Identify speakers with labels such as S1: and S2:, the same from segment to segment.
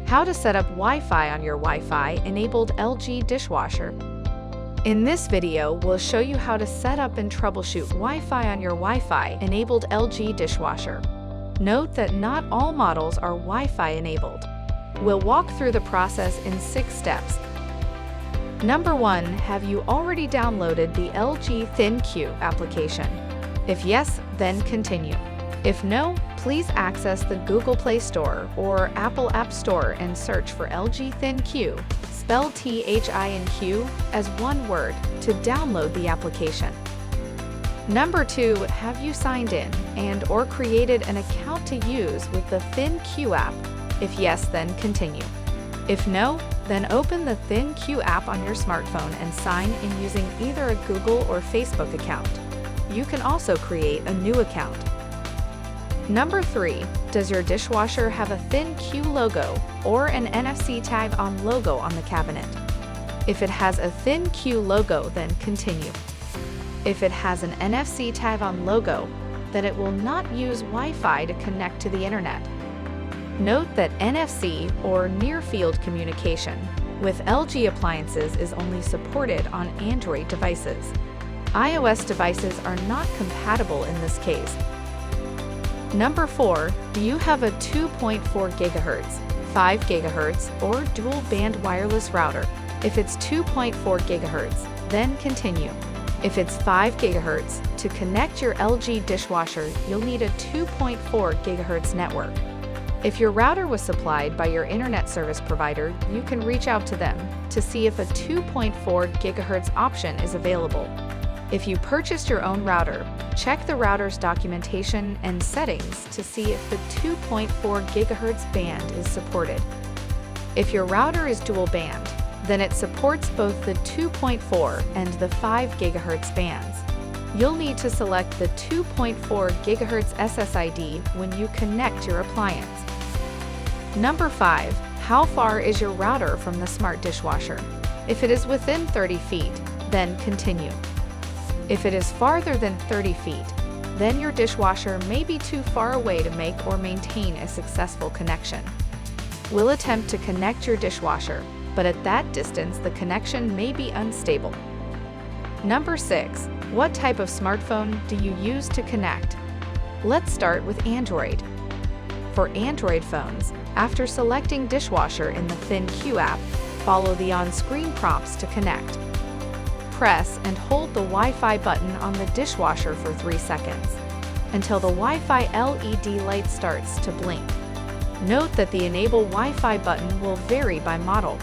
S1: How to set up Wi-Fi on your Wi-Fi enabled LG dishwasher. In this video, we'll show you how to set up and troubleshoot Wi-Fi on your Wi-Fi enabled LG dishwasher. Note that not all models are Wi-Fi enabled. We'll walk through the process in 6 steps. Number 1, have you already downloaded the LG ThinQ application? If yes, then continue. If no, please access the Google Play Store or Apple App Store and search for LG ThinQ, spelled THINQ, as one word, to download the application. Number 2, have you signed in and/or created an account to use with the ThinQ app? If yes, then continue. If no, then open the ThinQ app on your smartphone and sign in using either a Google or Facebook account. You can also create a new account. Number 3, does your dishwasher have a ThinQ logo or an NFC tag on logo on the cabinet? If it has a ThinQ logo, then continue. If it has an NFC tag on logo, then it will not use Wi-Fi to connect to the internet. Note that NFC or near-field communication with LG appliances is only supported on Android devices. iOS devices are not compatible in this case. Number 4, do you have a 2.4 GHz, 5 GHz, or dual band wireless router? If it's 2.4 GHz, then continue. If it's 5 GHz, to connect your LG dishwasher, you'll need a 2.4 GHz network. If your router was supplied by your internet service provider, you can reach out to them to see if a 2.4 GHz option is available. If you purchased your own router, check the router's documentation and settings to see if the 2.4 GHz band is supported. If your router is dual band, then it supports both the 2.4 and the 5 GHz bands. You'll need to select the 2.4 GHz SSID when you connect your appliance. Number 5, how far is your router from the smart dishwasher? If it is within 30 feet, then continue. If it is farther than 30 feet, then your dishwasher may be too far away to make or maintain a successful connection. We'll attempt to connect your dishwasher, but at that distance the connection may be unstable. Number 6, what type of smartphone do you use to connect? Let's start with Android. For Android phones, after selecting dishwasher in the ThinQ app, follow the on-screen prompts to connect. Press and hold the Wi-Fi button on the dishwasher for 3 seconds, until the Wi-Fi LED light starts to blink. Note that the Enable Wi-Fi button will vary by model.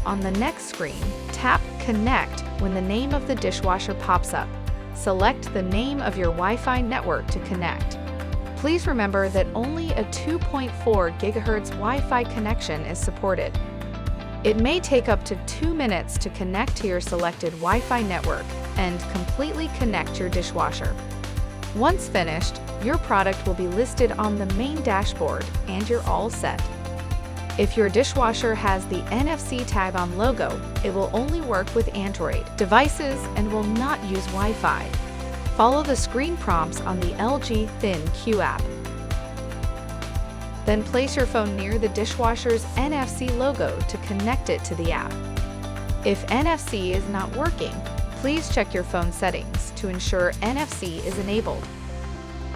S1: On the next screen, tap Connect when the name of the dishwasher pops up. Select the name of your Wi-Fi network to connect. Please remember that only a 2.4 GHz Wi-Fi connection is supported. It may take up to 2 minutes to connect to your selected Wi-Fi network and completely connect your dishwasher. Once finished, your product will be listed on the main dashboard and you're all set. If your dishwasher has the NFC tag on logo, it will only work with Android devices and will not use Wi-Fi. Follow the screen prompts on the LG ThinQ app. Then place your phone near the dishwasher's NFC logo to connect it to the app. If NFC is not working, please check your phone settings to ensure NFC is enabled.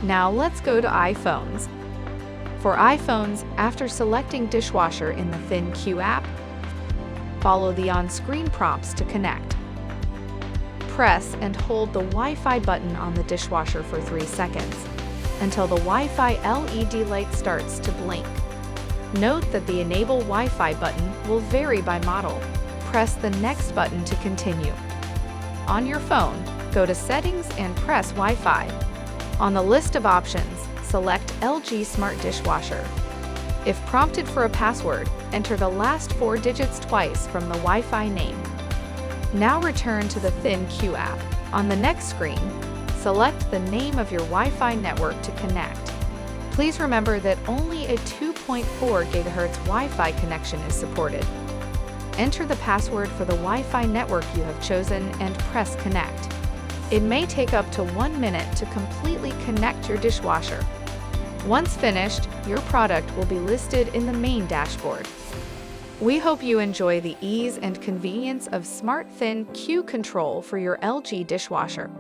S1: Now let's go to iPhones. For iPhones, after selecting dishwasher in the ThinQ app, follow the on-screen prompts to connect. Press and hold the Wi-Fi button on the dishwasher for 3 seconds, until the Wi-Fi LED light starts to blink. Note that the Enable Wi-Fi button will vary by model. Press the next button to continue. On your phone, go to Settings and press Wi-Fi. On the list of options, select LG Smart Dishwasher. If prompted for a password, enter the last 4 digits twice from the Wi-Fi name. Now return to the ThinQ app. On the next screen, select the name of your Wi-Fi network to connect. Please remember that only a 2.4 GHz Wi-Fi connection is supported. Enter the password for the Wi-Fi network you have chosen and press Connect. It may take up to 1 minute to completely connect your dishwasher. Once finished, your product will be listed in the main dashboard. We hope you enjoy the ease and convenience of smart ThinQ control for your LG dishwasher.